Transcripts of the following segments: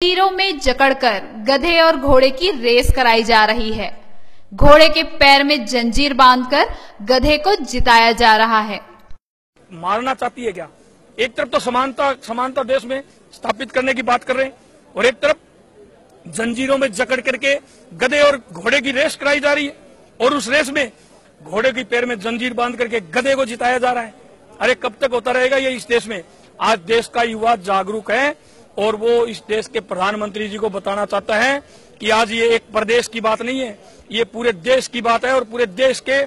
जंजीरों में जकड़कर गधे और घोड़े की रेस कराई जा रही है। घोड़े के पैर में जंजीर बांधकर गधे को जिताया जा रहा है। मारना चाहती है क्या? एक तरफ तो समानता देश में स्थापित करने की बात कर रहे हैं और एक तरफ जंजीरों में जकड़ करके गधे और घोड़े की रेस कराई जा रही है और उस रेस में घोड़े के पैर में जंजीर बांध करके गधे को जिताया जा रहा है। अरे कब तक होता रहेगा ये इस देश में? आज देश का युवा जागरूक है और वो इस देश के प्रधानमंत्री जी को बताना चाहता है कि आज ये एक प्रदेश की बात नहीं है, ये पूरे देश की बात है और पूरे देश के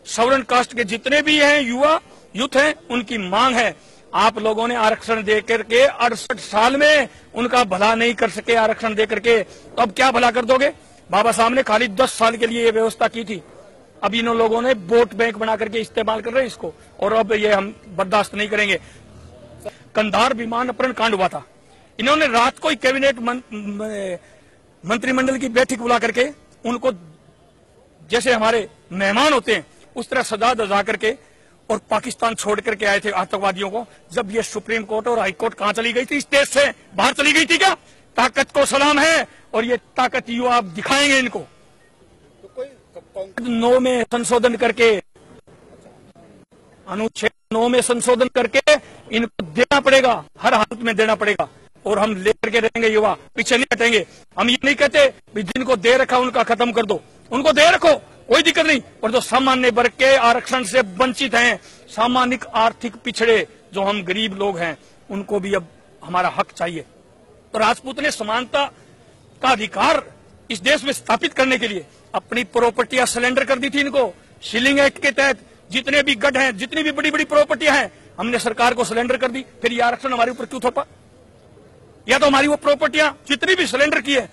सवर्ण कास्ट के जितने भी हैं युवा यूथ हैं उनकी मांग है। आप लोगों ने आरक्षण दे करके 68 साल में उनका भला नहीं कर सके आरक्षण दे करके, तो अब क्या भला कर दोगे? बाबा साहब ने खाली 10 साल के लिए ये व्यवस्था की थी, अब इन लोगों ने वोट बैंक बना करके इस्तेमाल कर रहे हैं इसको और अब ये हम बर्दाश्त नहीं करेंगे। कंधार विमान अपहरण कांड हुआ था, इन्होंने रात को ही कैबिनेट मंत्रिमंडल की बैठक बुला करके उनको जैसे हमारे मेहमान होते हैं उस तरह सजा दजा करके और पाकिस्तान छोड़ करके आए थे आतंकवादियों को। जब ये सुप्रीम कोर्ट और हाई कोर्ट कहां चली गई थी? इस देश से बाहर चली गई थी क्या? ताकत को सलाम है और ये ताकत युवा आप दिखाएंगे इनको। तो 9 में संशोधन करके, अनुच्छेद 9 में संशोधन करके इनको देना पड़ेगा, हर हालत में देना पड़ेगा और हम लेकर के रहेंगे, युवा पीछे नहीं हटेंगे। हम ये नहीं कहते जिनको दे रखा उनका खत्म कर दो, उनको दे रखो कोई दिक्कत नहीं, पर जो सामान्य वर्ग के आरक्षण से वंचित हैं, सामाजिक आर्थिक पिछड़े जो हम गरीब लोग हैं, उनको भी अब हमारा हक चाहिए। तो राजपूत ने समानता का अधिकार इस देश में स्थापित करने के लिए अपनी प्रॉपर्टियां सरेंडर कर दी थी इनको। शीलिंग एक्ट के तहत जितने भी गढ़ हैं, जितनी भी बड़ी बड़ी प्रॉपर्टियां हैं, हमने सरकार को सरेंडर कर दी। फिर ये आरक्षण हमारे ऊपर क्यों थोपा? या तो हमारी वो प्रॉपर्टियां जितनी भी सरेंडर की है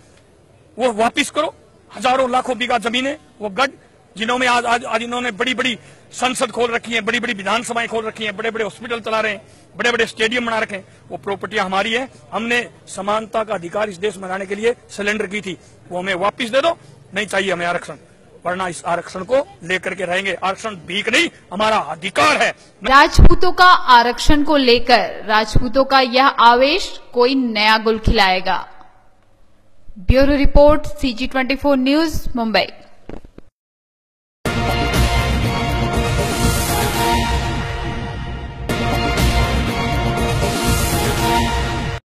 वो वापिस करो। हजारों लाखों बीघा जमीनें, वो गढ़ जिन्होंने आज इन्होंने बड़ी बड़ी संसद खोल रखी है, बड़ी बड़ी विधानसभाएं खोल रखी हैं, बड़े बड़े हॉस्पिटल चला रहे हैं, बड़े बड़े स्टेडियम बना रखे हैं, वो प्रॉपर्टियां हमारी है। हमने समानता का अधिकार इस देश में लाने के लिए सरेंडर की थी, वो हमें वापिस दे दो। नहीं चाहिए हमें आरक्षण, वरना इस आरक्षण को लेकर के रहेंगे। आरक्षण भीख नहीं, हमारा अधिकार है। राजपूतों का आरक्षण को लेकर राजपूतों का यह आवेश कोई नया गुल खिलाएगा। Bureau report, CG24 news, Mumbai.